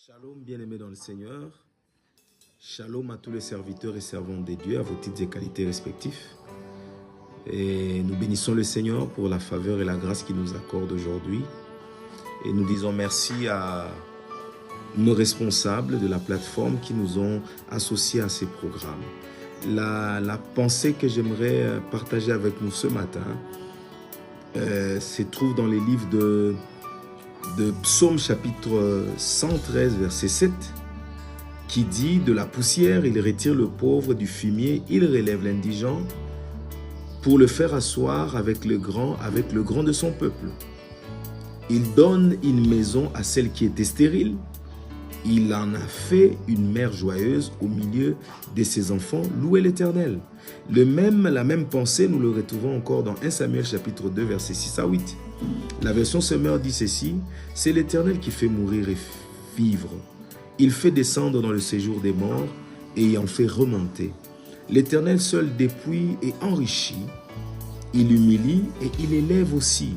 Shalom bien-aimés dans le Seigneur, shalom à tous les serviteurs et servantes de Dieu, à vos titres et qualités respectifs. Et nous bénissons le Seigneur pour la faveur et la grâce qu'il nous accorde aujourd'hui. Et nous disons merci à nos responsables de la plateforme qui nous ont associés à ces programmes. La pensée que j'aimerais partager avec nous ce matin se trouve dans les livres de Psaume chapitre 113 verset 7 qui dit: de la poussière il retire le pauvre, du fumier il relève l'indigent pour le faire asseoir avec le grand de son peuple. Il donne une maison à celle qui était stérile, il en a fait une mère joyeuse au milieu de ses enfants. Louez l'Éternel. La même pensée, nous le retrouvons encore dans 1 Samuel chapitre 2 versets 6 à 8. La version Semeur dit ceci: c'est l'Éternel qui fait mourir et vivre. Il fait descendre dans le séjour des morts et y en fait remonter. L'Éternel seul dépouille et enrichit. Il humilie et il élève aussi.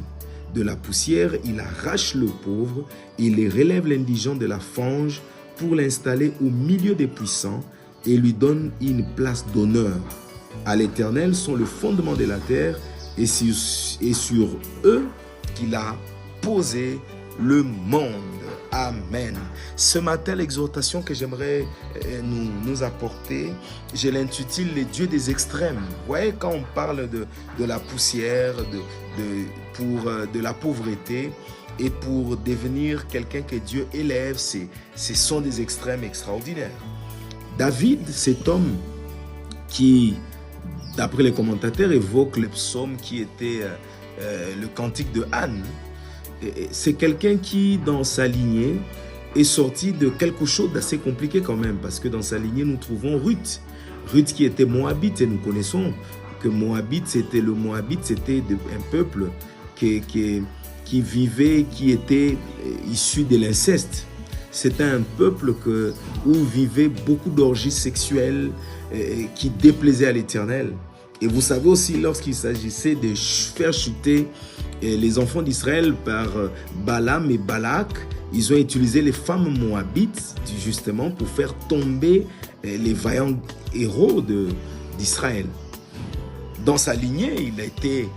De la poussière, il arrache le pauvre, il relève l'indigent de la fange pour l'installer au milieu des puissants et lui donne une place d'honneur. À l'Éternel sont le fondement de la terre et sur eux qu'il a posé le monde. Amen. Ce matin, l'exhortation que j'aimerais nous apporter, je l'intitule les dieux des extrêmes. Vous voyez, quand on parle de la poussière, de la pauvreté, et pour devenir quelqu'un que Dieu élève, ce sont des extrêmes extraordinaires. David, cet homme qui, d'après les commentateurs, évoque le psaume qui était le cantique de Anne. C'est quelqu'un qui, dans sa lignée, est sorti de quelque chose d'assez compliqué quand même, parce que dans sa lignée, nous trouvons Ruth. Ruth qui était Moabite, et nous connaissons que Moabite, c'était un peuple qui vivait, qui était issu de l'inceste. C'était un peuple où vivaient beaucoup d'orgies sexuelles qui déplaisaient à l'Éternel. Et vous savez aussi, lorsqu'il s'agissait de faire chuter les enfants d'Israël par Balaam et Balak, ils ont utilisé les femmes moabites justement pour faire tomber les vaillants héros d'Israël. Dans sa lignée, il a été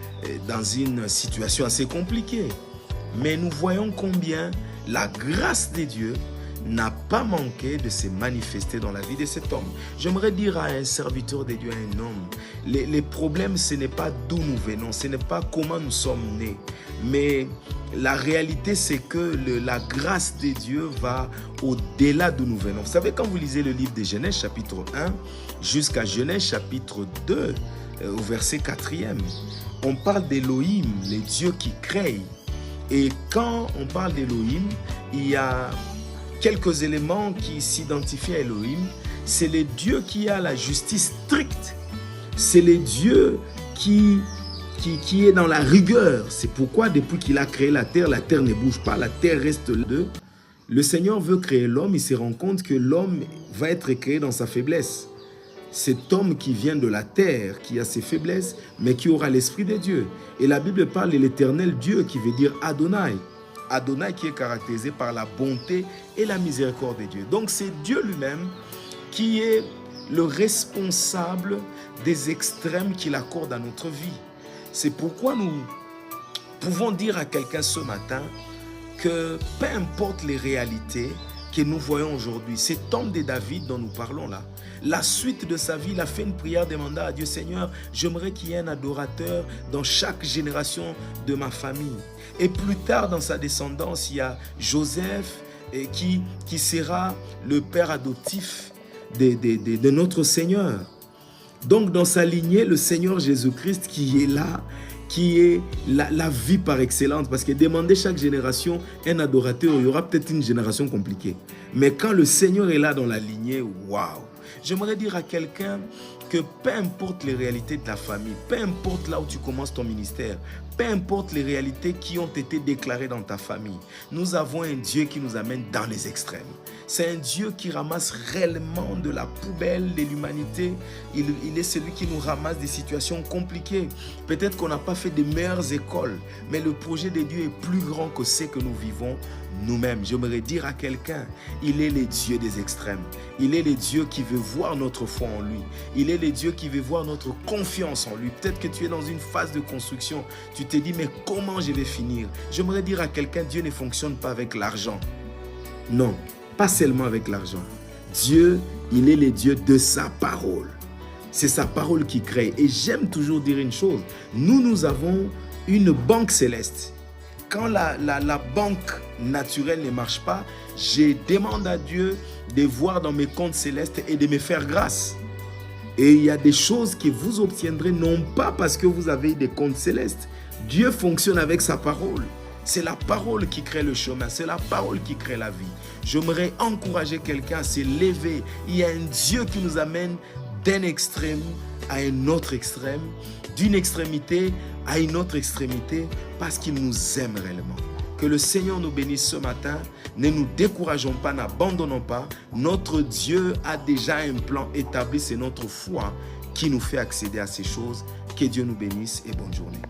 dans une situation assez compliquée. Mais nous voyons combien la grâce de Dieu n'a pas manqué de se manifester dans la vie de cet homme. J'aimerais dire à un serviteur de Dieu, à un homme, les problèmes, ce n'est pas d'où nous venons, ce n'est pas comment nous sommes nés, mais la réalité, c'est que la grâce de Dieu va au-delà d'où nous venons. Vous savez, quand vous lisez le livre de Genèse chapitre 1 jusqu'à Genèse chapitre 2, au verset 4e, on parle d'Élohim, les dieux qui créent. Et quand on parle d'Élohim, il y a quelques éléments qui s'identifient à Elohim. C'est le Dieu qui a la justice stricte. C'est le Dieu qui est dans la rigueur. C'est pourquoi depuis qu'il a créé la terre ne bouge pas, la terre reste là. Le Seigneur veut créer l'homme, il se rend compte que l'homme va être créé dans sa faiblesse. Cet homme qui vient de la terre, qui a ses faiblesses, mais qui aura l'esprit de Dieu. Et la Bible parle de l'éternel Dieu qui veut dire Adonai. Adonai qui est caractérisé par la bonté et la miséricorde de Dieu. Donc c'est Dieu lui-même qui est le responsable des extrêmes qu'il accorde à notre vie. C'est pourquoi nous pouvons dire à quelqu'un ce matin que peu importe les réalités que nous voyons aujourd'hui, cet homme de David dont nous parlons là, la suite de sa vie, il a fait une prière demandant à Dieu: Seigneur, j'aimerais qu'il y ait un adorateur dans chaque génération de ma famille. Et plus tard dans sa descendance, il y a Joseph qui sera le père adoptif de notre Seigneur. Donc dans sa lignée, le Seigneur Jésus-Christ qui est là, qui est la vie par excellence. Parce que demander chaque génération un adorateur, il y aura peut-être une génération compliquée. Mais quand le Seigneur est là dans la lignée, waouh! J'aimerais dire à quelqu'un que peu importe les réalités de ta famille, peu importe là où tu commences ton ministère, peu importe les réalités qui ont été déclarées dans ta famille, nous avons un Dieu qui nous amène dans les extrêmes. C'est un Dieu qui ramasse réellement de la poubelle de l'humanité. Il est celui qui nous ramasse des situations compliquées. Peut-être qu'on n'a pas fait des meilleures écoles, mais le projet de Dieu est plus grand que ce que nous vivons nous-mêmes. J'aimerais dire à quelqu'un, il est le Dieu des extrêmes. Il est le Dieu qui veut voir notre foi en lui. Il est le Dieu qui veut voir notre confiance en lui. Peut-être que tu es dans une phase de construction. Tu te dis, mais comment je vais finir? J'aimerais dire à quelqu'un, Dieu ne fonctionne pas avec l'argent. Non, pas seulement avec l'argent. Dieu, il est le Dieu de sa parole. C'est sa parole qui crée. Et j'aime toujours dire une chose. Nous avons une banque céleste. Quand la banque naturelle ne marche pas, je demande à Dieu de voir dans mes comptes célestes et de me faire grâce. Et il y a des choses que vous obtiendrez non pas parce que vous avez des comptes célestes. Dieu fonctionne avec sa parole. C'est la parole qui crée le chemin, c'est la parole qui crée la vie. J'aimerais encourager quelqu'un à se lever. Il y a un Dieu qui nous amène d'un extrême à un autre extrême, d'une extrémité à une autre extrémité, parce qu'il nous aime réellement. Que le Seigneur nous bénisse ce matin. Ne nous décourageons pas, n'abandonnons pas. Notre Dieu a déjà un plan établi, c'est notre foi qui nous fait accéder à ces choses. Que Dieu nous bénisse et bonne journée.